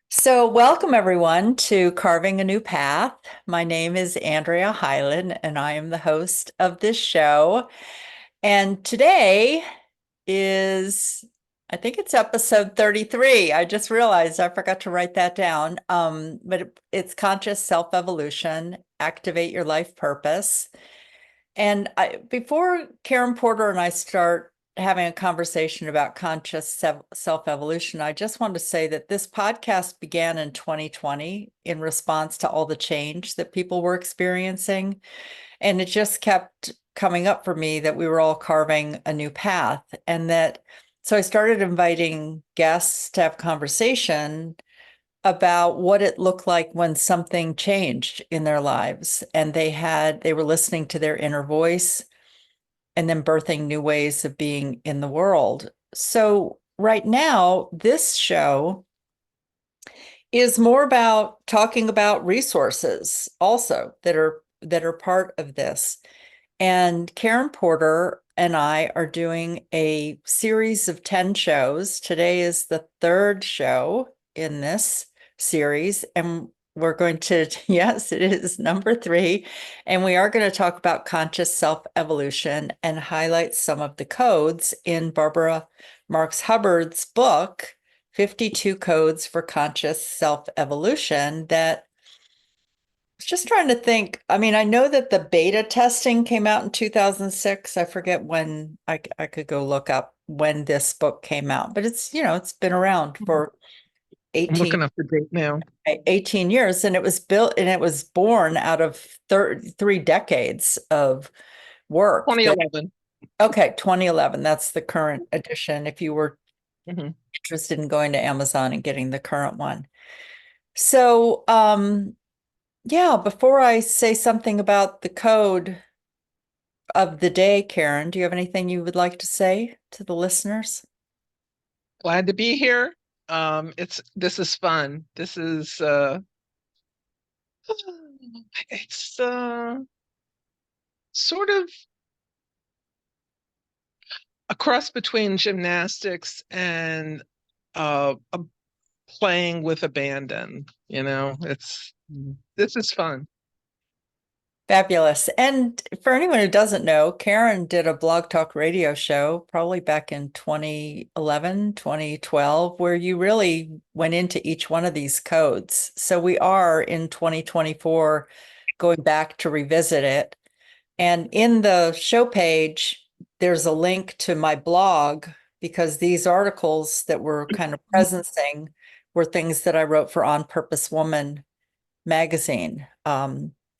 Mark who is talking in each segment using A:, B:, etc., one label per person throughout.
A: So, welcome everyone to Carving a New Path. My name is Andrea Hylen, and I am the host of this show. And today is, I think it's episode 33. I just realized I forgot to write that down. It's conscious self-evolution, activate your life purpose. And before Karen Porter and I start having a conversation about conscious self-evolution, I just want to say that this podcast began in 2020 in response to all the change that people were experiencing. And it just kept coming up for me that we were all carving a new path. So I started inviting guests to have conversation about what it looked like when something changed in their lives and they were listening to their inner voice and then birthing new ways of being in the world. So right now, this show is more about talking about resources also that are part of this. And Karen Porter and I are doing a series of 10 shows. Today is the third show in this series. And we're going to, yes, it is number 3. And we are going to talk about conscious self-evolution and highlight some of the codes in Barbara Marx Hubbard's book, 52 Codes for Conscious Self-Evolution, that just trying to think. I mean, I know that the beta testing came out in 2006. I forget when. I could go look up when this book came out, but it's been around for
B: I'm
A: 18,
B: looking up the date now.
A: 18 years, and it was built and it was born out of 3 decades of work.
B: 2011.
A: Okay, 2011. That's the current edition. If you were
B: Mhm.
A: interested in going to Amazon and getting the current one. So, yeah, before I say something about the code of the day, Karen, do you have anything you would like to say to the listeners?
B: Glad to be here. This is fun. This is it's sort of a cross between gymnastics and playing with abandon. This is fun.
A: Fabulous. And for anyone who doesn't know, Karen did a blog talk radio show probably back in 2011, 2012, where you really went into each one of these codes. So we are in 2024 going back to revisit it. And in the show page, there's a link to my blog because these articles that were kind of presencing were things that I wrote for On Purpose Woman magazine,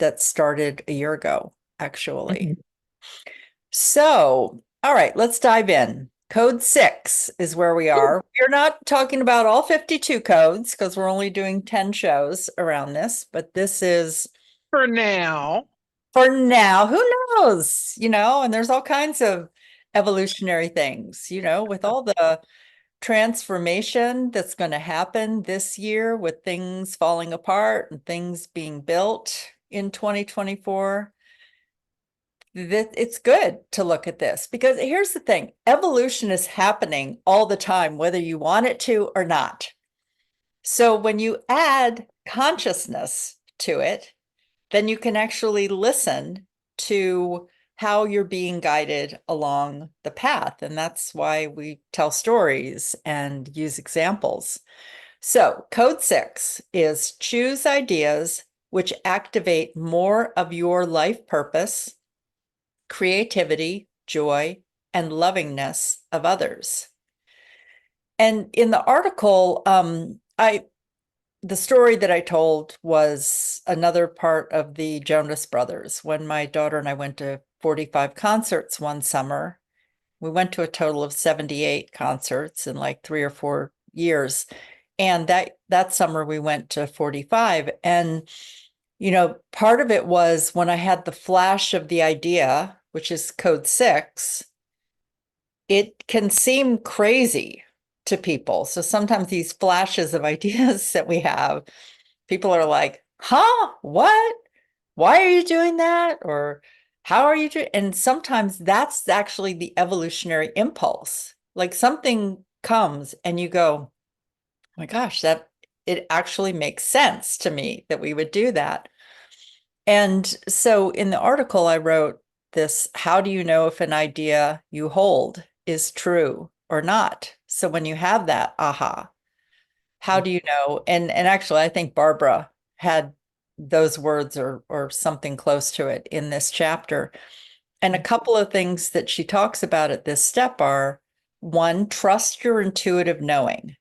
A: that started a year ago, actually.
B: Mhm.
A: So, all right, let's dive in. Code 6 is where we
B: Ooh,
A: are. We're not talking about all 52 codes because we're only doing 10 shows around this, but this is
B: for now.
A: for now. Who knows? And there's all kinds of evolutionary things, with all the transformation that's going to happen this year with things falling apart and things being built in 2024. That it's good to look at this because here's the thing: evolution is happening all the time, whether you want it to or not. So when you add consciousness to it, then you can actually listen to how you're being guided along the path. And that's why we tell stories and use examples. So, code 6 is choose ideas which activate more of your life purpose, creativity, joy, and lovingness of others. And in the article, the story that I told was another part of the Jonas Brothers. When my daughter and I went to 45 concerts one summer, we went to a total of 78 concerts in like 3 or 4 years. And that summer we went to 45. And, part of it was when I had the flash of the idea, which is code 6, it can seem crazy to people. So sometimes these flashes of ideas that we have, people are like, huh, what? Why are you doing that? Or how are you doing? And sometimes that's actually the evolutionary impulse. Like something comes and you go, oh my gosh, that it actually makes sense to me that we would do that. And so in the article, I wrote this, how do you know if an idea you hold is true or not? So when you have that aha, how do you know? And actually, I think Barbara had those words or something close to it in this chapter. And a couple of things that she talks about at this step are one, trust your intuitive knowing.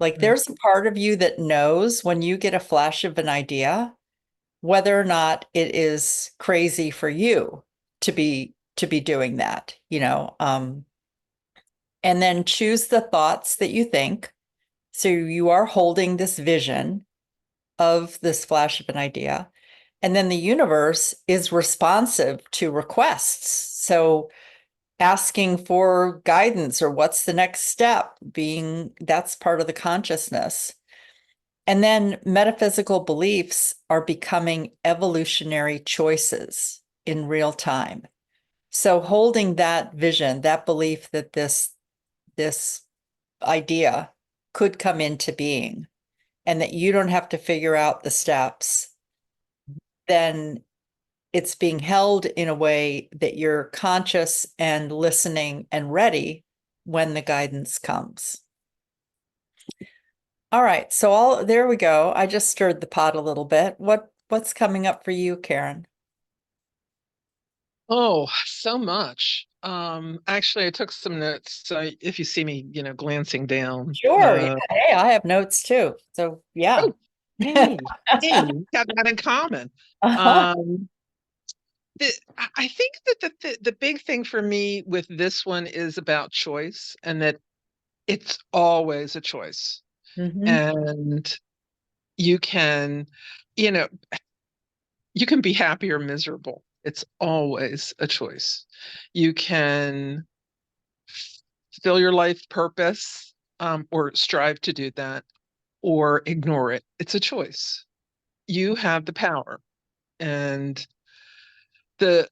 A: Like
B: Mm.
A: there's a part of you that knows when you get a flash of an idea, whether or not it is crazy for you to be doing that, you know. And then choose the thoughts that you think. So you are holding this vision of this flash of an idea. And then the universe is responsive to requests. So asking for guidance or what's the next step, being that's part of the consciousness. And then metaphysical beliefs are becoming evolutionary choices in real time. So holding that vision, that belief that this idea could come into being and that you don't have to figure out the steps, then it's being held in a way that you're conscious and listening and ready when the guidance comes. All right, so all there we go. I just stirred the pot a little bit. What's coming up for you, Karen?
B: Oh, so much. Actually, I took some notes. So if you see me, glancing down.
A: Sure. Yeah. Hey, I have notes too. So yeah.
B: Oh, hey, hey, we got that in common.
A: Uh-huh.
B: Um, I think that the big thing for me with this one is about choice, and that it's always a choice.
A: Hmm.
B: And you can, you know, you can be happy or miserable. It's always a choice. You can fill your life purpose, or strive to do that, or ignore it. It's a choice. You have the power. And the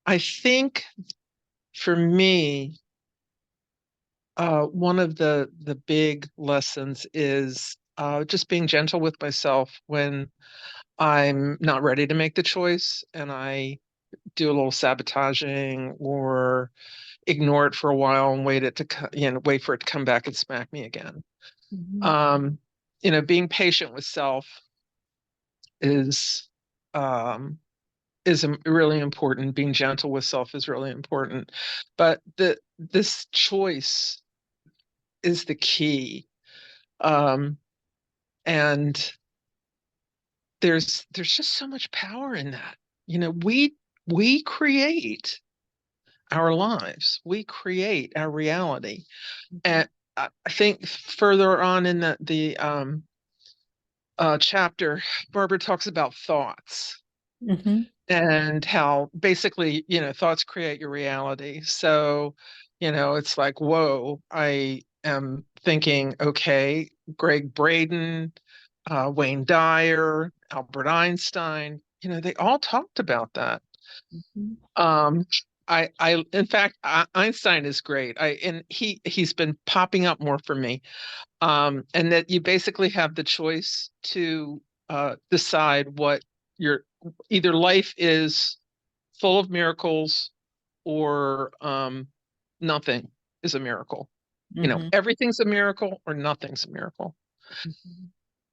B: I think for me, one of the big lessons is just being gentle with myself when I'm not ready to make the choice and I do a little sabotaging or ignore it for a while and wait for it to come back and smack me again.
A: Hmm.
B: Um, being patient with self is um, really important. Being gentle with self is really important, but this choice is the key. Um, and there's just so much power in that. We create our lives. We create our reality. And I think further on in the chapter, Barbara talks about thoughts
A: Hmm.
B: and how basically, thoughts create your reality. So, it's like, whoa, I am thinking, okay, Greg Braden, Wayne Dyer, Albert Einstein, they all talked about that.
A: Hmm.
B: Um, in fact, Einstein is great. And he's been popping up more for me. And that you basically have the choice to decide what your either life is full of miracles or nothing is a miracle.
A: Hmm.
B: Everything's a miracle or nothing's a miracle.
A: Hmm.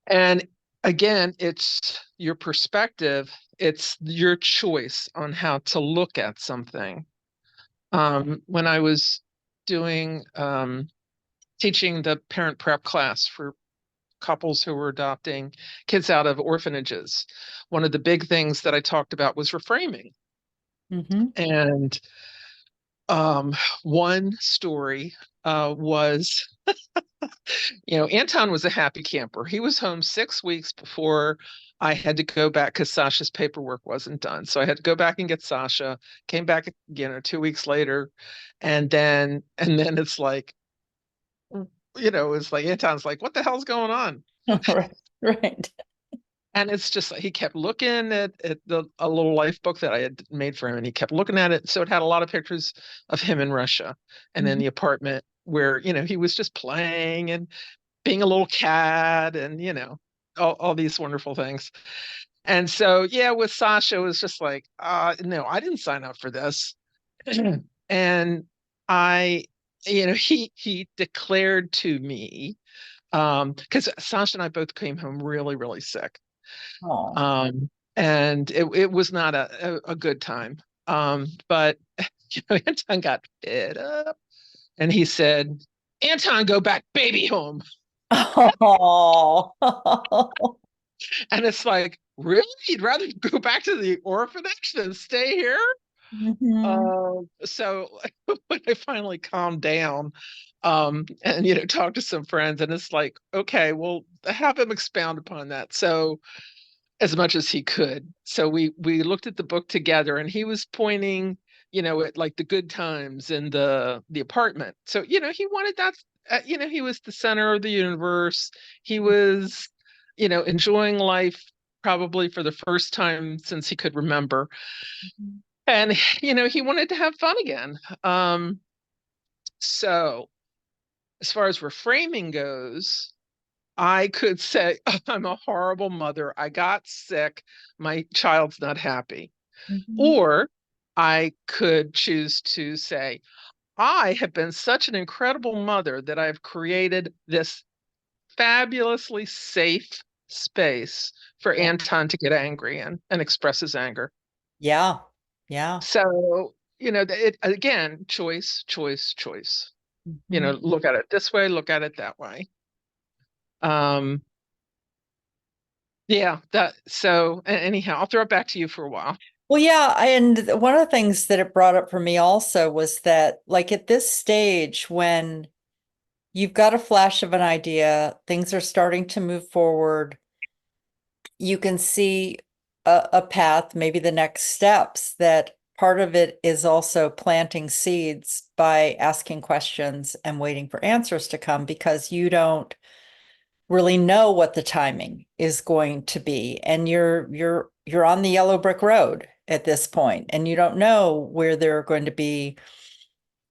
B: And again, it's your perspective, it's your choice on how to look at something. When I was doing teaching the parent prep class for couples who were adopting kids out of orphanages, one of the big things that I talked about was reframing.
A: Hmm.
B: And um, one story was, Anton was a happy camper. He was home 6 weeks before I had to go back because Sasha's paperwork wasn't done. So I had to go back and get Sasha, came back, 2 weeks later. And then it's like, it's like Anton's like, what the hell's going on?
A: Right. Right.
B: And it's just like he kept looking at a little life book that I had made for him, and he kept looking at it. So it had a lot of pictures of him in Russia and in
A: Mhm.
B: the apartment where, he was just playing and being a little cat and, all these wonderful things. And so, yeah, with Sasha, it was just like, no, I didn't sign up for this. And I, he declared to me, because Sasha and I both came home really, really sick.
A: Oh.
B: Um, and it was not a good time. But Anton got fed up and he said, Anton, go back baby home.
A: Oh.
B: And it's like, really? You'd rather go back to the orphanage than stay here?
A: Mhm.
B: So when I finally calmed down, and talked to some friends, and it's like, okay, well, have him expound upon that. So as much as he could. So we looked at the book together, and he was pointing, at like the good times in the apartment. So he wanted that. He was the center of the universe. He was, enjoying life probably for the first time since he could remember, and he wanted to have fun again. So as far as reframing goes, I could say, I'm a horrible mother. I got sick. My child's not happy.
A: Mhm.
B: Or I could choose to say, I have been such an incredible mother that I've created this fabulously safe space for
A: Yeah.
B: Anton to get angry in and express his anger.
A: Yeah. Yeah.
B: So, it again, choice, choice, choice.
A: Mhm.
B: Look at it this way, look at it that way. Um, Yeah, anyhow, I'll throw it back to you for a while.
A: Well, yeah, and one of the things that it brought up for me also was that, like, at this stage, when you've got a flash of an idea, things are starting to move forward, you can see a path, maybe the next steps, that part of it is also planting seeds by asking questions and waiting for answers to come because you don't really know what the timing is going to be, and you're on the yellow brick road at this point, and you don't know where there are going to be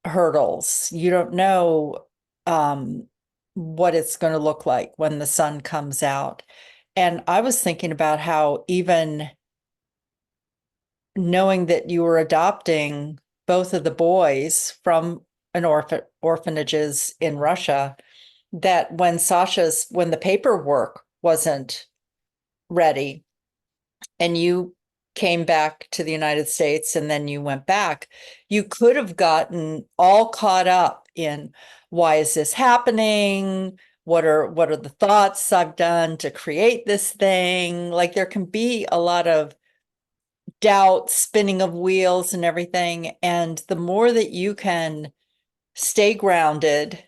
A: hurdles. You don't know what it's going to look like when the sun comes out. And I was thinking about how, even knowing that you were adopting both of the boys from an orphanages in Russia, that when the paperwork wasn't ready and you came back to the United States and then you went back, you could have gotten all caught up in, why is this happening? What are the thoughts I've done to create this thing? Like, there can be a lot of doubt, spinning of wheels and everything. And the more that you can stay grounded,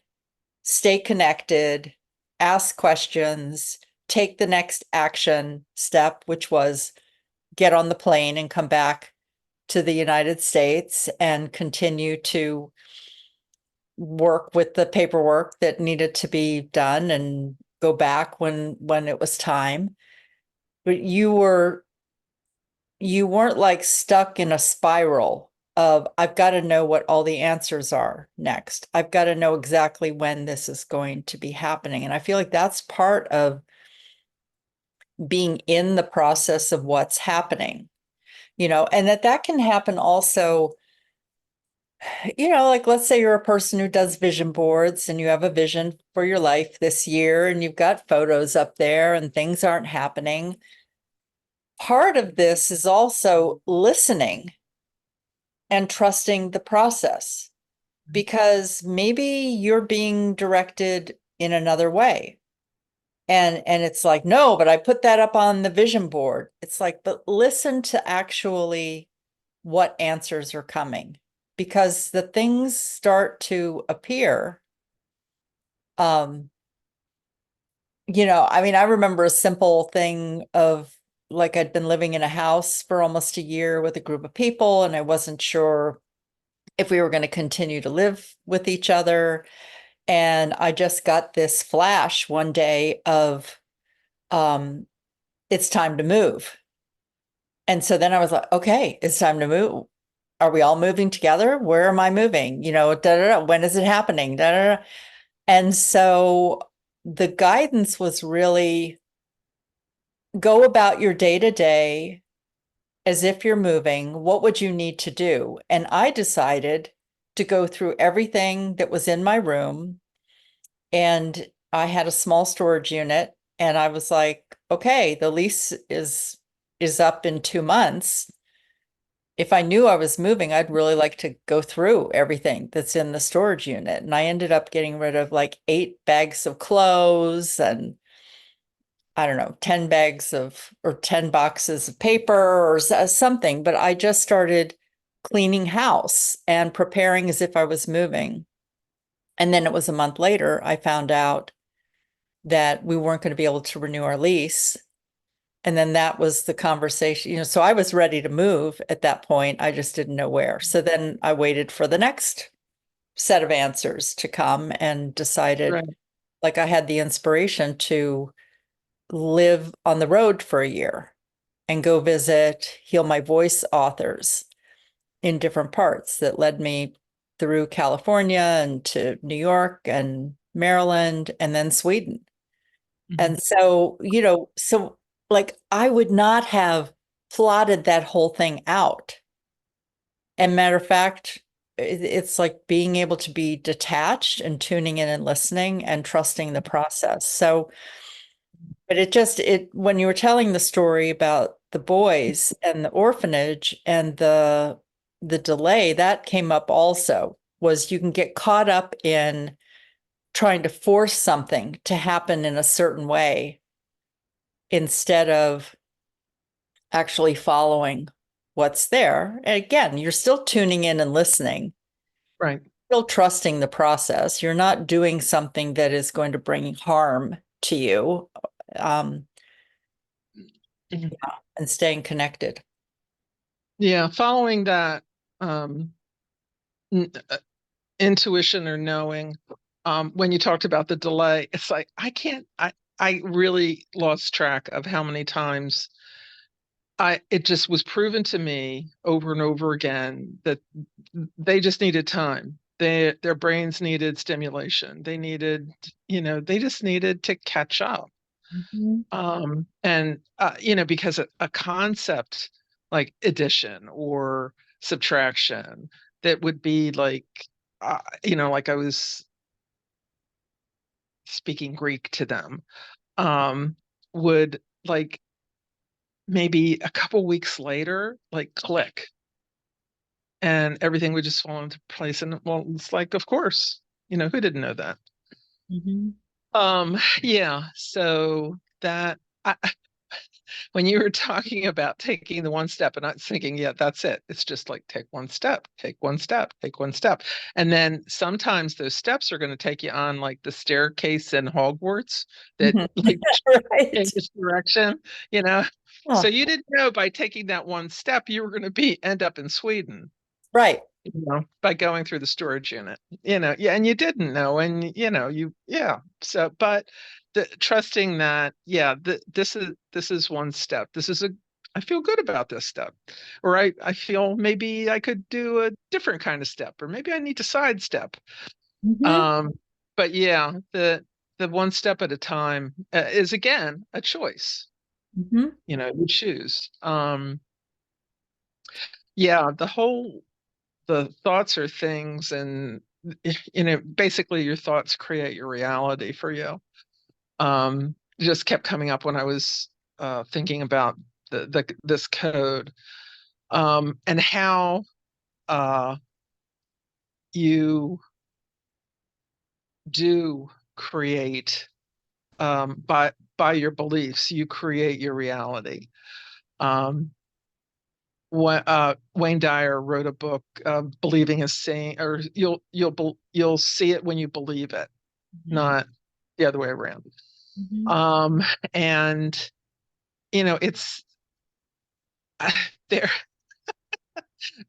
A: stay connected, ask questions, take the next action step, which was get on the plane and come back to the United States and continue to work with the paperwork that needed to be done and go back when it was time. But you weren't like stuck in a spiral of, I've got to know what all the answers are next. I've got to know exactly when this is going to be happening. And I feel like that's part of being in the process of what's happening, and that can happen also, like, let's say you're a person who does vision boards and you have a vision for your life this year and you've got photos up there and things aren't happening. Part of this is also listening and trusting the process, because maybe you're being directed in another way. And it's like, no, but I put that up on the vision board. It's like, but listen to actually what answers are coming, because the things start to appear. Um, I mean, I remember a simple thing of, like, I'd been living in a house for almost a year with a group of people, and I wasn't sure if we were going to continue to live with each other. And I just got this flash one day of, um, it's time to move. And so then I was like, okay, it's time to move. Are we all moving together? Where am I moving? When is it happening? Da, da, da. And so the guidance was really go about your day to day as if you're moving. What would you need to do? And I decided to go through everything that was in my room. And I had a small storage unit. And I was like, okay, the lease is up in 2 months. If I knew I was moving, I'd really like to go through everything that's in the storage unit. And I ended up getting rid of like 8 bags of clothes and I don't know, 10 bags of or 10 boxes of paper or something. But I just started cleaning house and preparing as if I was moving. And then it was a month later, I found out that we weren't going to be able to renew our lease. And then that was the conversation, so I was ready to move at that point. I just didn't know where. So then I waited for the next set of answers to come and decided,
B: Right.
A: like, I had the inspiration to live on the road for a year and go visit Heal My Voice authors in different parts that led me through California and to New York and Maryland and then Sweden.
B: Mhm.
A: And so, so like I would not have plotted that whole thing out. And matter of fact, it's like being able to be detached and tuning in and listening and trusting the process. So, but when you were telling the story about the boys and the orphanage and the delay, that came up also, was you can get caught up in trying to force something to happen in a certain way instead of actually following what's there. And again, you're still tuning in and listening,
B: Right.
A: still trusting the process. You're not doing something that is going to bring harm to you, um,
B: Mhm.
A: and staying connected.
B: Yeah, following that um, n- uh, intuition or knowing. When you talked about the delay, it's like I can't. I really lost track of how many times it just was proven to me over and over again that they just needed time. Their brains needed stimulation. They just needed to catch up.
A: Mhm.
B: And because a concept like addition or subtraction that would be like, like I was speaking Greek to them, would like maybe a couple weeks later, like click, and everything would just fall into place. And well, it's like, of course, who didn't know that?
A: Mhm.
B: Yeah. So that when you were talking about taking the one step, and I was thinking, yeah, that's it. It's just like take one step, take one step, take one step. And then sometimes those steps are going to take you on like the staircase in Hogwarts that
A: Mhm.
B: like
A: Right.
B: changes direction, you know. So
A: Oh,
B: you didn't know by taking that one step you were going to be end up in Sweden,
A: right.
B: by going through the storage unit, yeah, and you didn't know, and yeah. So, but trusting that, yeah, this is one step. I feel good about this step, or I feel maybe I could do a different kind of step, or maybe I need to sidestep.
A: Mhm.
B: Um, but yeah, the one step at a time is again a choice.
A: Mhm.
B: You choose. Yeah, the thoughts are things, and basically your thoughts create your reality for you. Just kept coming up when I was thinking about this code, and how uh you do create, by your beliefs you create your reality. Wayne Dyer wrote a book, "Believing is Seeing," or you'll see it when you believe it,
A: Mhm.
B: not the other way around.
A: Mhm.
B: Um, and it's there.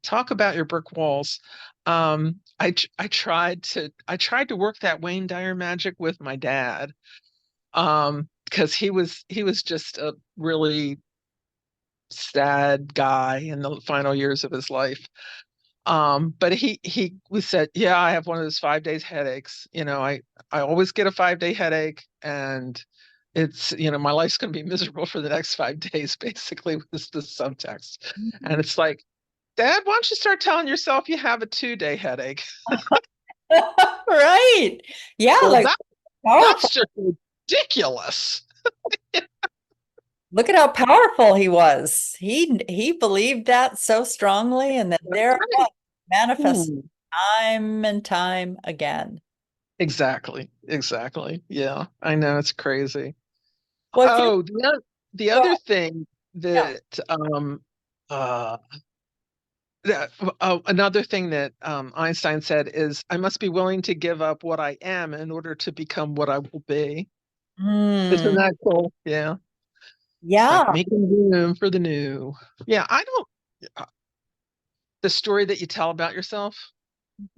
B: Talk about your brick walls. I tried to work that Wayne Dyer magic with my dad. because he was just a really sad guy in the final years of his life. But he was said, yeah, I have one of those 5 days headaches. I always get a 5 day headache, and it's, my life's going to be miserable for the next 5 days, basically, was the subtext. And it's like, Dad, why don't you start telling yourself you have a 2 day headache?
A: Right. Yeah,
B: Well,
A: like powerful.
B: that's just ridiculous.
A: Look at how powerful he was. He believed that so strongly, and then
B: That's
A: there it
B: right.
A: was, manifest
B: Hmm.
A: time and time again.
B: Exactly. Exactly. Yeah, I know, it's crazy.
A: Well, I feel
B: Oh, the
A: go
B: other
A: ahead.
B: thing
A: Yeah.
B: that uh another thing that Einstein said is, I must be willing to give up what I am in order to become what I will be. Isn't
A: Hmm.
B: that cool? Yeah. It's like
A: Yeah.
B: making room for the new. Yeah, I don't, uh, the story that you tell about yourself,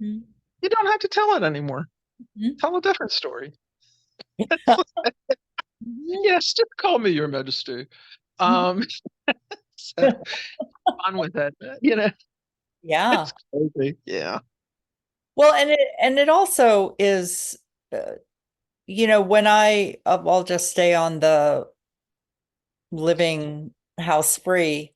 A: Mhm.
B: you don't have to tell it anymore.
A: Mhm.
B: Tell a different story.
A: Mhm.
B: Yes, just call me your majesty.
A: Mhm.
B: Um, so on with it.
A: Yeah.
B: It's crazy. Yeah.
A: Well, and it also is, uh, when I'll just stay on the living house free.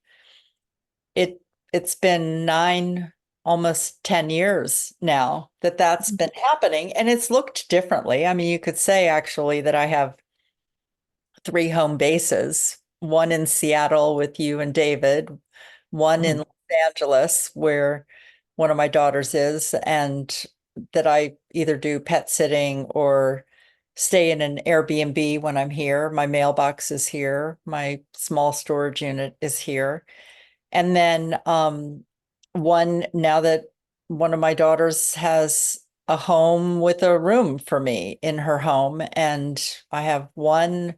A: It it's been 9, almost 10 years now that that's been happening, and it's looked differently. I mean, you could say actually that I have 3 home bases, one in Seattle with you and David, one in
B: Mhm.
A: Los Angeles where one of my daughters is, and that I either do pet sitting or stay in an Airbnb when I'm here. My mailbox is here, my small storage unit is here. And then one now that one of my daughters has a home with a room for me in her home, and I have one,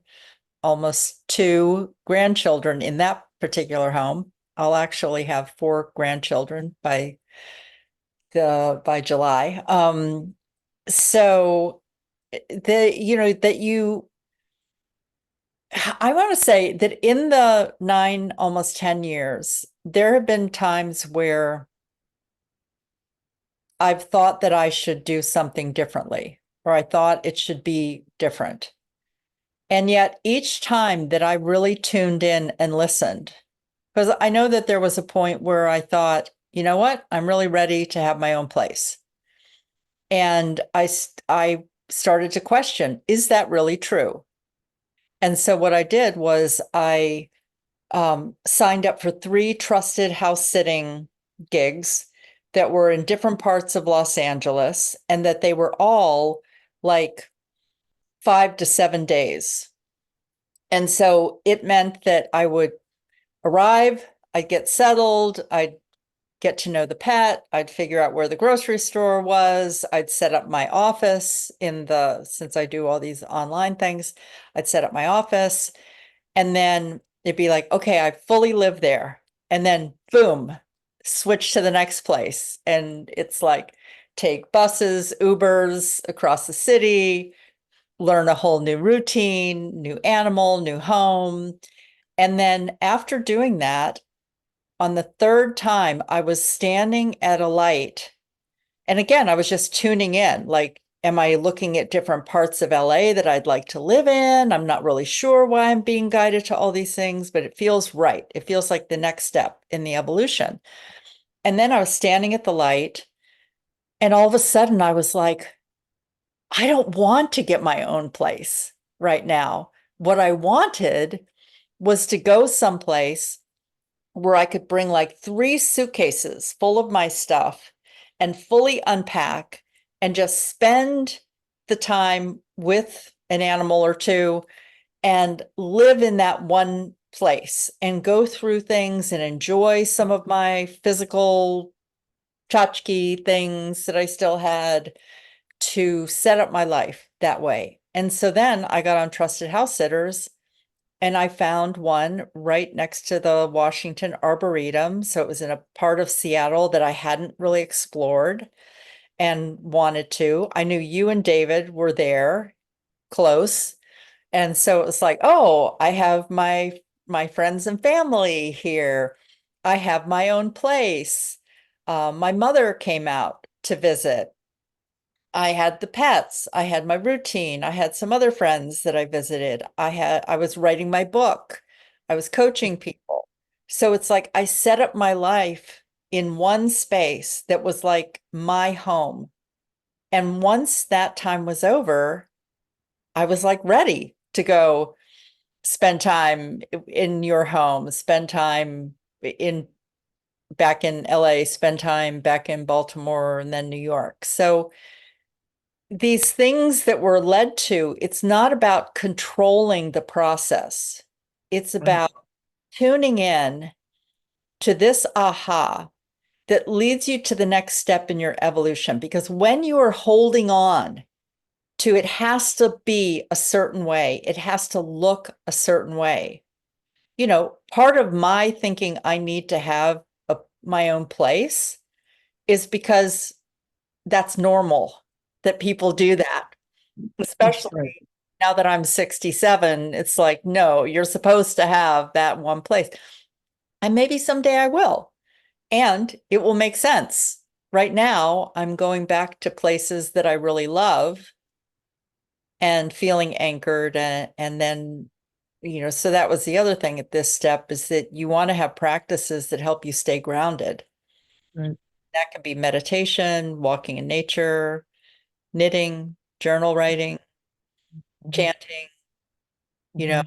A: almost 2 grandchildren in that particular home. I'll actually have 4 grandchildren by July. So that I want to say that in the 9, almost 10 years, there have been times where I've thought that I should do something differently, or I thought it should be different. And yet each time that I really tuned in and listened, because I know that there was a point where I thought, you know what, I'm really ready to have my own place. And I started to question, is that really true? And so what I did was I signed up for 3 trusted house sitting gigs that were in different parts of Los Angeles, and that they were all like 5 to 7 days. And so it meant that I would arrive, I'd get settled, I'd get to know the pet, I'd figure out where the grocery store was, I'd set up my office since I do all these online things, I'd set up my office. And then it'd be like, okay, I fully live there. And then boom, switch to the next place. And it's like take buses, Ubers across the city, learn a whole new routine, new animal, new home. And then after doing that, on the third time, I was standing at a light. And again, I was just tuning in. Like, am I looking at different parts of LA that I'd like to live in? I'm not really sure why I'm being guided to all these things, but it feels right. It feels like the next step in the evolution. And then I was standing at the light, and all of a sudden I was like, I don't want to get my own place right now. What I wanted was to go someplace where I could bring like 3 suitcases full of my stuff and fully unpack and just spend the time with an animal or two and live in that one place and go through things and enjoy some of my physical tchotchke things that I still had, to set up my life that way. And so then I got on Trusted House Sitters, and I found one right next to the Washington Arboretum. So it was in a part of Seattle that I hadn't really explored and wanted to. I knew you and David were there close. And so it was like, oh, I have my friends and family here. I have my own place. My mother came out to visit. I had the pets. I had my routine. I had some other friends that I visited. I was writing my book. I was coaching people. So it's like I set up my life in one space that was like my home. And once that time was over, I was like ready to go spend time in your home, spend time in back in LA, spend time back in Baltimore and then New York. So these things that we're led to, it's not about controlling the process. It's
B: Right.
A: about tuning in to this aha that leads you to the next step in your evolution. Because when you are holding on to it has to be a certain way, it has to look a certain way. Part of my thinking I need to have my own place is because that's normal that people do that, especially
B: Right.
A: now that I'm 67. It's like, no, you're supposed to have that one place. And maybe someday I will, and it will make sense. Right now, I'm going back to places that I really love and feeling anchored. And then, so that was the other thing at this step is that you want to have practices that help you stay grounded.
B: Right.
A: That can be meditation, walking in nature, knitting, journal writing,
B: Mhm.
A: chanting, you know,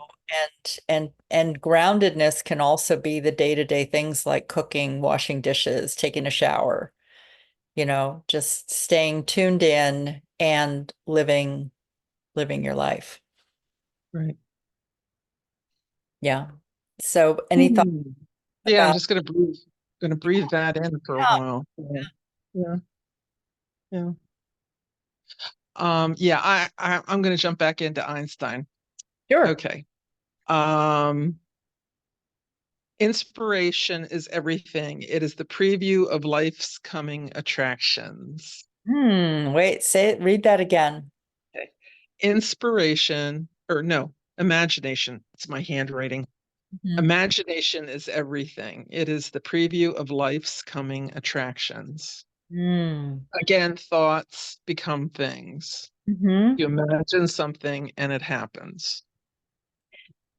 B: Mhm.
A: and groundedness can also be the day-to-day things like cooking, washing dishes, taking a shower, just staying tuned in and living your life.
B: Right.
A: Yeah. So any thoughts
B: Hmm. Yeah, I'm
A: about
B: just gonna breathe that in for a
A: yeah,
B: while. Yeah. Yeah. Yeah. Yeah, I'm gonna jump back into Einstein.
A: sure.
B: Okay. Inspiration is everything. It is the preview of life's coming attractions.
A: Wait, read that again.
B: Okay. Inspiration, or no, imagination. It's my handwriting.
A: Mhm.
B: Imagination is everything. It is the preview of life's coming attractions.
A: Mm.
B: Again, thoughts become things.
A: Hmm.
B: You imagine something and it happens.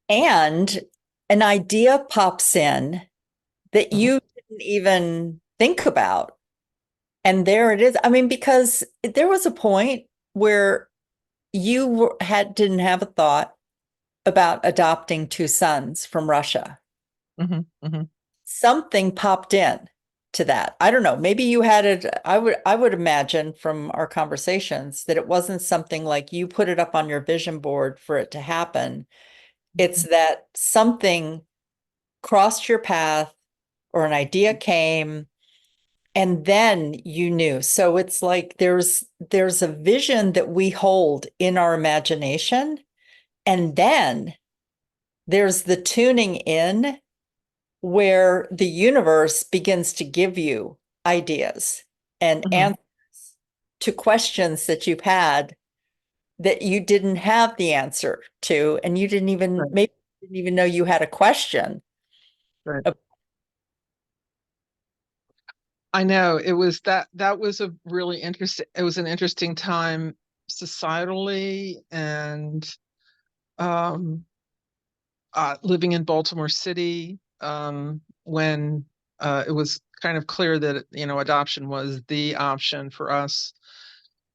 A: And an idea pops in that
B: Uh-huh.
A: you didn't even think about. And there it is. I mean, because there was a point where didn't have a thought about adopting two sons from Russia.
B: Hmm. Hmm.
A: Something popped in to that. I don't know. Maybe you had it. I would imagine from our conversations that it wasn't something like you put it up on your vision board for it to happen. It's that something crossed your path or an idea came and then you knew. So it's like there's a vision that we hold in our imagination, and then there's the tuning in where the universe begins to give you ideas and
B: Hmm.
A: answers to questions that you've had that you didn't have the answer to, and you didn't even
B: Right.
A: maybe didn't even know you had a question.
B: Right. I know that was a really interesting, it was an interesting time societally and um living in Baltimore City, when it was kind of clear that adoption was the option for us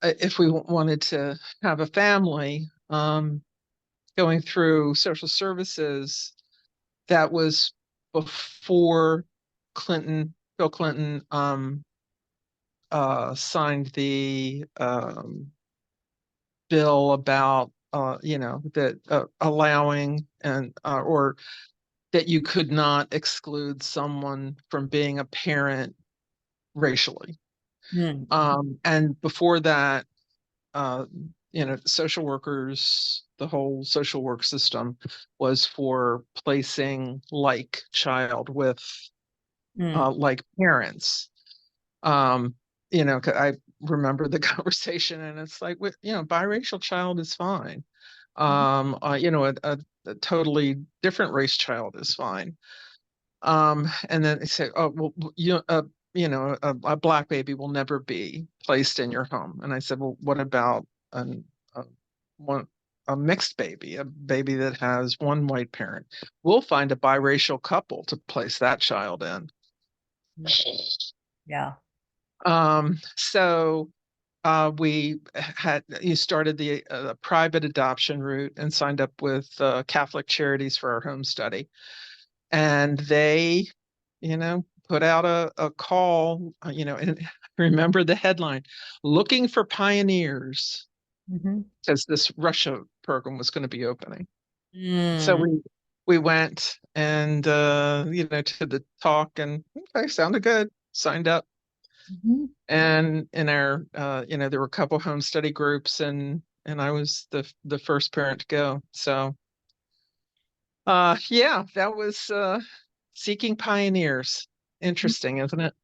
B: if we wanted to have a family. Going through social services, that was before Bill Clinton signed the bill about that allowing and or that you could not exclude someone from being a parent racially.
A: Mm,
B: And before that, uh, social workers, the whole social work system was for placing like child with
A: mm,
B: like parents. I remember the conversation, and it's like, biracial child is fine.
A: Mhm.
B: A totally different race child is fine. And then they say, oh, well, a black baby will never be placed in your home. And I said, well, what about an, a, one, a mixed baby, a baby that has one white parent? We'll find a biracial couple to place that child in.
A: Yeah.
B: So we had you started the private adoption route and signed up with Catholic Charities for our home study, and they, put out a call, and remember the headline, looking for pioneers,
A: Mhm.
B: because this Russia program was going to be opening. So
A: Mm.
B: we went and to the talk, and okay, sounded good, signed up.
A: Mhm.
B: And in our there were a couple home study groups, and I was the first parent to go. So yeah, that was seeking pioneers. Interesting, isn't it?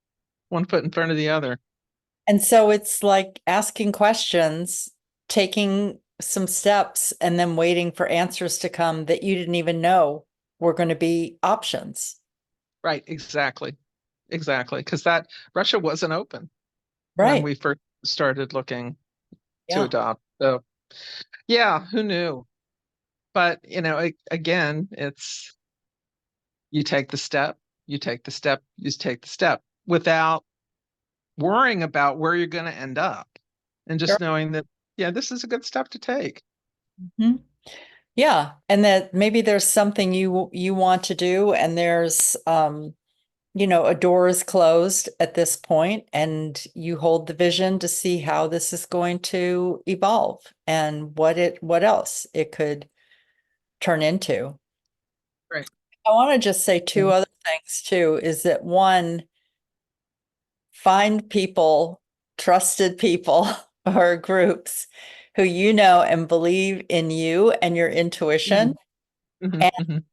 B: One foot in front of the other.
A: And so it's like asking questions, taking some steps, and then waiting for answers to come that you didn't even know were going to be options.
B: Right, exactly. Exactly. Because that Russia wasn't open when
A: Right.
B: we first started looking to
A: Yeah.
B: adopt. So yeah, who knew? But again, it's you take the step, you take the step, you take the step without worrying about where you're going to end up, and
A: Sure.
B: just knowing that, yeah, this is a good step to take.
A: Mhm. Yeah. And that maybe there's something you want to do, and there's a door is closed at this point, and you hold the vision to see how this is going to evolve and what else it could turn into.
B: Right.
A: I want to just say two
B: Yeah.
A: other things too, is that one, find people, trusted people or groups who you know and believe in you and your intuition,
B: Mhm, mhm,
A: and
B: mhm.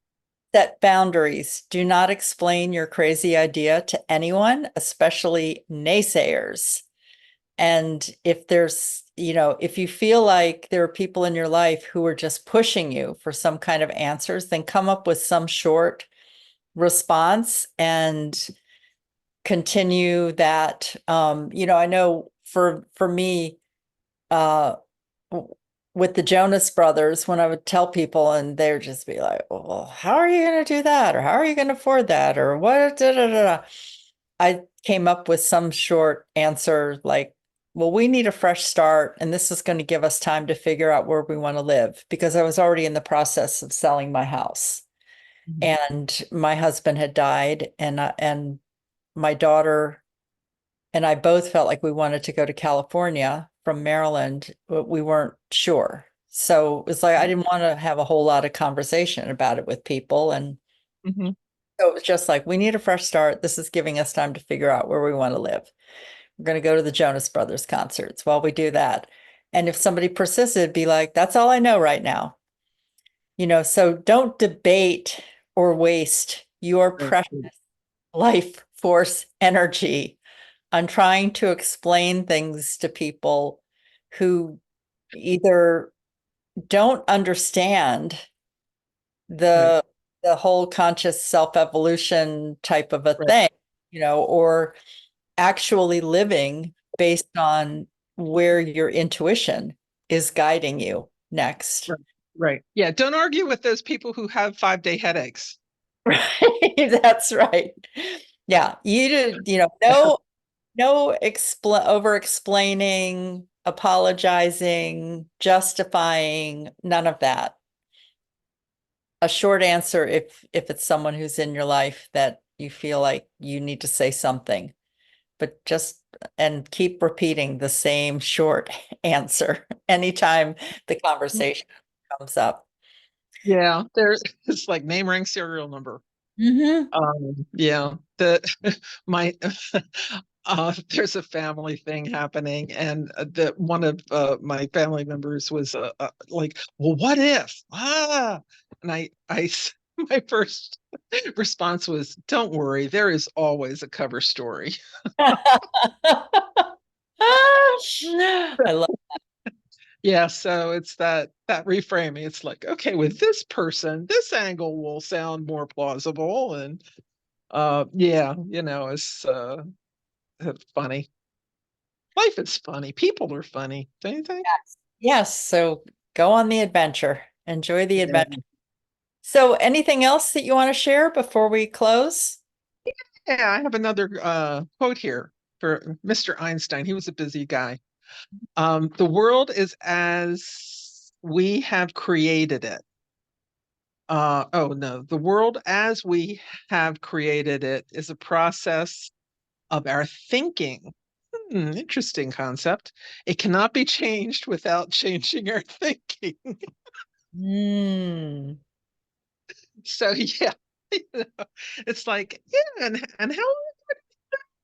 A: set boundaries. Do not explain your crazy idea to anyone, especially naysayers. And if you feel like there are people in your life who are just pushing you for some kind of answers, then come up with some short response and continue that. I know for me, uh, with the Jonas Brothers, when I would tell people, and they would just be like, "Well, how are you going to do that? Or how are you going to afford that? Or what?" Da, da, da, da. I came up with some short answer like, "Well, we need a fresh start, and this is going to give us time to figure out where we want to live," because I was already in the process of selling my house,
B: Mhm.
A: and my husband had died, and my daughter and I both felt like we wanted to go to California from Maryland, but we weren't sure. So it's like I didn't want to have a whole lot of conversation about it with people. And
B: Mhm.
A: so it was just like, we need a fresh start. This is giving us time to figure out where we want to live. We're going to go to the Jonas Brothers concerts while we do that. And if somebody persisted, be like, that's all I know right now. So don't debate or waste your
B: Right.
A: precious life force energy on trying to explain things to people who either don't understand
B: Right.
A: the the whole conscious self-evolution type of a
B: Right.
A: thing, or actually living based on where your intuition is guiding you next.
B: Right. Right. Yeah. Don't argue with those people who have 5-day headaches.
A: Right. That's right. Yeah. No over explaining, apologizing, justifying, none of that. A short answer if it's someone who's in your life that you feel like you need to say something, but just and keep repeating the same short answer anytime the conversation comes up.
B: Yeah. There's it's like name, rank, serial number.
A: Hmm.
B: Yeah. The my there's a family thing happening, and the one of my family members was like, well, what if? And my first response was, don't worry, there is always a cover story.
A: I love.
B: Yeah, so it's that reframing. It's like, okay, with this person, this angle will sound more plausible, and yeah, it's funny. Life is funny. People are funny, don't you think?
A: Yes, so go on the adventure. Enjoy the
B: Yeah.
A: adventure. So anything else that you want to share before we close?
B: Yeah, I have another quote here for Mr. Einstein. He was a busy guy. The world is as we have created it. Oh no, the world as we have created it is a process of our thinking. Interesting concept. It cannot be changed without changing our thinking.
A: Hmm.
B: So yeah, you know, it's like, yeah, and how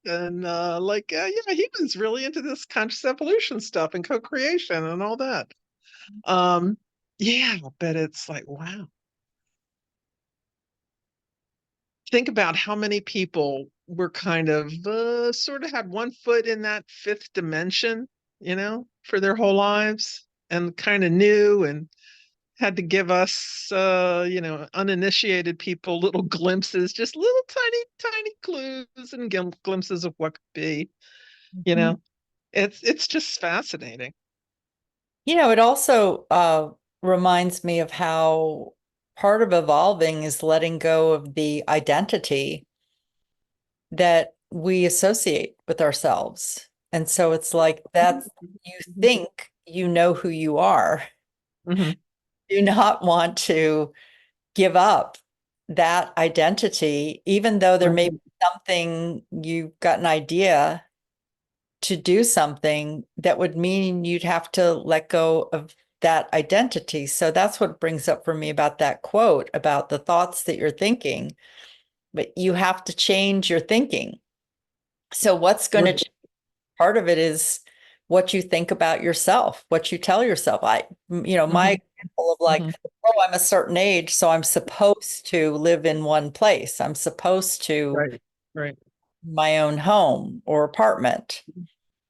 B: and yeah, he was really into this conscious evolution stuff and co-creation and all that. Um, yeah, but it's like, wow. Think about how many people were kind of sort of had one foot in that fifth dimension, for their whole lives and kind of knew and had to give us uninitiated people little glimpses, just little tiny tiny clues and glimpses of what could be, you
A: Mhm.
B: know. It's just fascinating.
A: It also reminds me of how part of evolving is letting go of the identity that we associate with ourselves. And so it's like that you think you know who you are.
B: Hmm.
A: Do not want to give up that identity, even though there may be something you've got an idea to do something that would mean you'd have to let go of that identity. So that's what brings up for me about that quote about the thoughts that you're thinking, but you have to change your thinking. So what's going to
B: Right.
A: change? Part of it is what you think about yourself, what you tell yourself. My
B: Hmm.
A: example of like,
B: Hmm.
A: oh, I'm a certain age, so I'm supposed to live in one place. I'm supposed to
B: Right. Right.
A: my own home or apartment.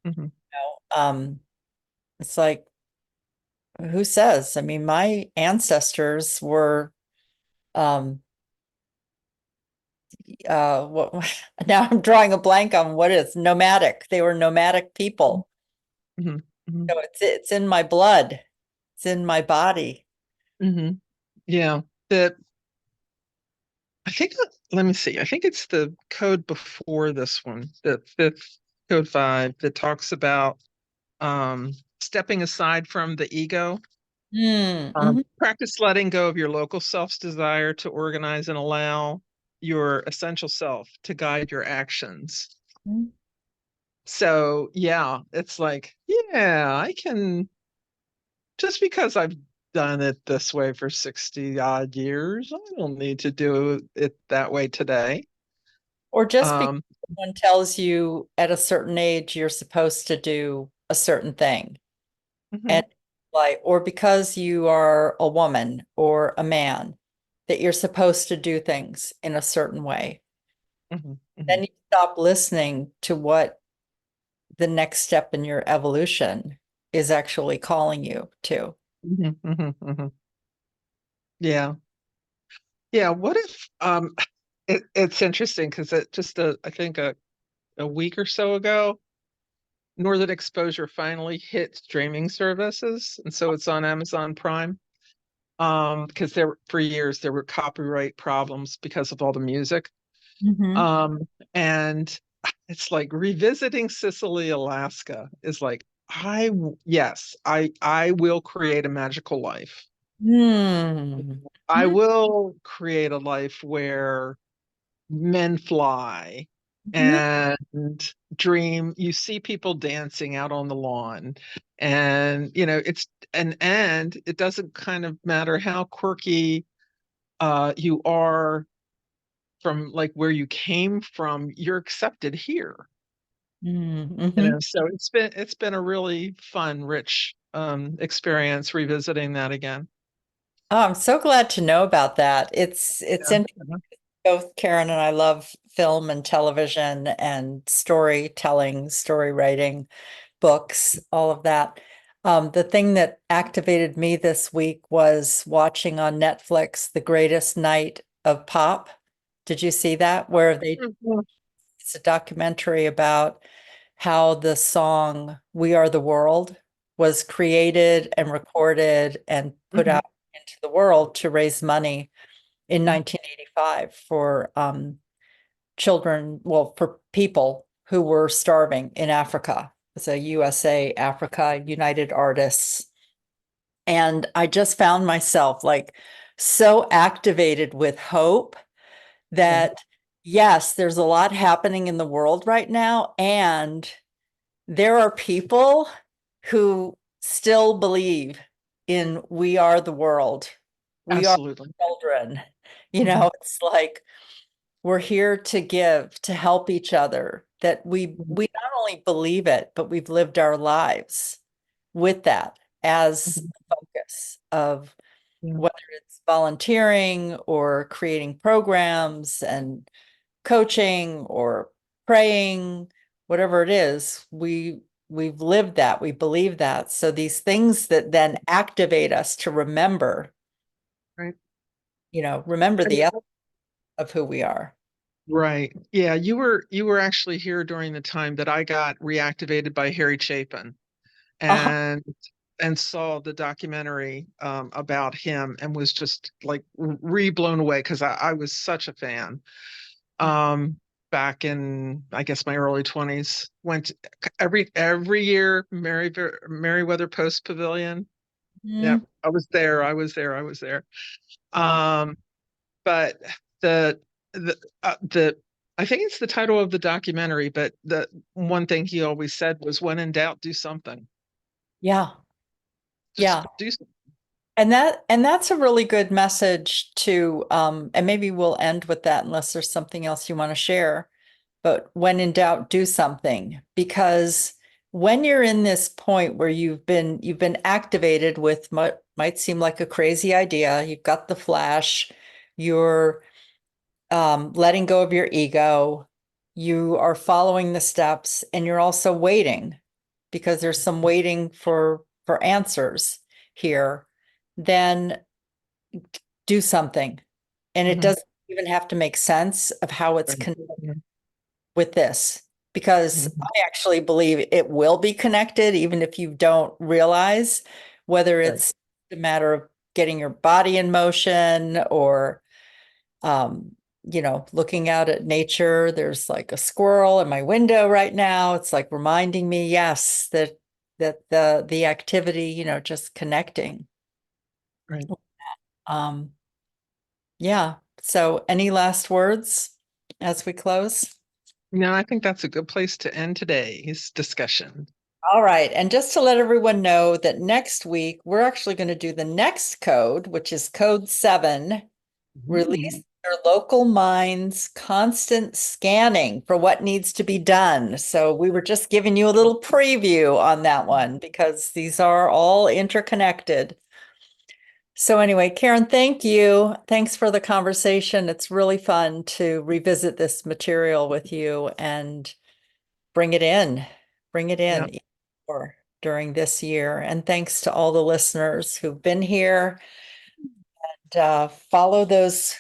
B: Hmm.
A: It's like, who says? I mean, my ancestors were um what now I'm drawing a blank on what is nomadic. They were nomadic people.
B: Hmm. Hmm.
A: So it's in my blood. It's in my body.
B: Hmm. Yeah. That I think, let me see. I think it's the code before this one, the fifth code five, that talks about stepping aside from the ego.
A: Mm-hmm.
B: Practice letting go of your local self's desire to organize and allow your essential self to guide your actions. So, yeah, it's like, yeah, I can, just because I've done it this way for 60 odd years, I don't need to do it that way today.
A: Or just because
B: Um,
A: someone tells you at a certain age you're supposed to do a certain thing. And
B: mhm,
A: like, or because you are a woman or a man, that you're supposed to do things in a certain way.
B: mhm,
A: Then
B: mhm,
A: you stop listening to what the next step in your evolution is actually calling you to.
B: mhm, mhm, mhm. Yeah. Yeah. What if it's interesting because it just I think a week or so ago, Northern Exposure finally hit streaming services, and so it's on Amazon Prime. Because there for years there were copyright problems because of all the music.
A: Mm-hmm.
B: And it's like revisiting Sicily, Alaska is like, yes, I will create a magical life.
A: Hmm.
B: I will create a life where men fly
A: Mhm.
B: and dream. You see people dancing out on the lawn, and it's and it doesn't kind of matter how quirky you are from like where you came from. You're accepted here.
A: Mm-hmm.
B: So it's been a really fun, rich experience revisiting that again.
A: Oh, I'm so glad to know about that. It's
B: Yeah.
A: interesting. Both Karen and I love film and television and storytelling, story writing, books, all of that. The thing that activated me this week was watching on Netflix The Greatest Night of Pop. Did you see that?
B: Mhm.
A: It's a documentary about how the song We Are the World was created and recorded and put
B: Mhm.
A: out into the world to raise money in 1985 for children, well, for people who were starving in Africa. It's a USA Africa United Artists. And I just found myself like so activated with hope
B: Right.
A: that, yes, there's a lot happening in the world right now. And there are people who still believe in we are the world. We are
B: Absolutely.
A: children.
B: Mhm.
A: It's like we're here to give, to help each other, that
B: Mhm.
A: we not only believe it, but we've lived our lives with that as
B: Mhm.
A: the focus of
B: Yeah.
A: whether it's volunteering or creating programs and coaching or praying, whatever it is, we've lived that, we believe that. So these things that then activate us to remember,
B: Right.
A: remember
B: I
A: the
B: mean,
A: essence of who we are.
B: right. Yeah, you were actually here during the time that I got reactivated by Harry Chapin
A: Uh-huh.
B: and saw the documentary about him and was just like re-blown away because I was such a fan. Um, Back in I guess my early 20s, went every year Merriweather Post Pavilion. Yeah,
A: Mhm.
B: I was there. I was there. I was there. Um, but the the I think it's the title of the documentary, but the one thing he always said was, "When in doubt, do something.
A: Yeah.
B: Just
A: Yeah.
B: do something."
A: And that's a really good message to and maybe we'll end with that unless there's something else you want to share. But when in doubt, do something because when you're in this point where you've been activated with what might seem like a crazy idea, you've got the flash, you're letting go of your ego, you are following the steps, and you're also waiting because there's some waiting for answers here, then do something. And it
B: Mhm.
A: doesn't even have to make sense of how it's
B: Right.
A: connected
B: Yeah.
A: with this, because
B: Mhm.
A: I actually believe it will be connected, even if you don't realize whether
B: Right.
A: it's a matter of getting your body in motion or um, looking out at nature. There's like a squirrel in my window right now. It's like reminding me, yes, that the activity, just connecting.
B: Right.
A: Um, yeah. So any last words as we close?
B: No, I think that's a good place to end today's discussion.
A: All right. And just to let everyone know that next week, we're actually going to do the next code, which is code 7, release
B: Mhm.
A: your local mind's constant scanning for what needs to be done. So we were just giving you a little preview on that one because these are all interconnected. So anyway, Karen, thank you. Thanks for the conversation. It's really fun to revisit this material with you and bring it in, bring it
B: Yeah.
A: in or during this year. And thanks to all the listeners who've been here and follow those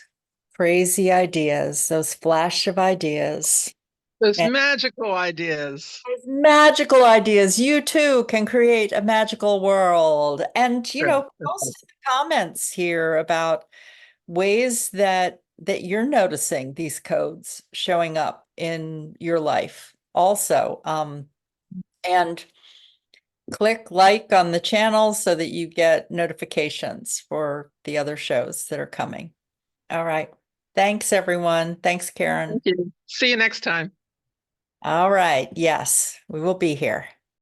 A: crazy ideas, those flash of ideas.
B: Those
A: And
B: magical ideas.
A: those magical ideas. You too can create a magical world. And,
B: Right.
A: post in the comments here about ways that you're noticing these codes showing up in your life also. And click like on the channel so that you get notifications for the other shows that are coming. All right. Thanks, everyone. Thanks, Karen.
B: Thank you. See you next time.
A: All right. Yes, we will be here.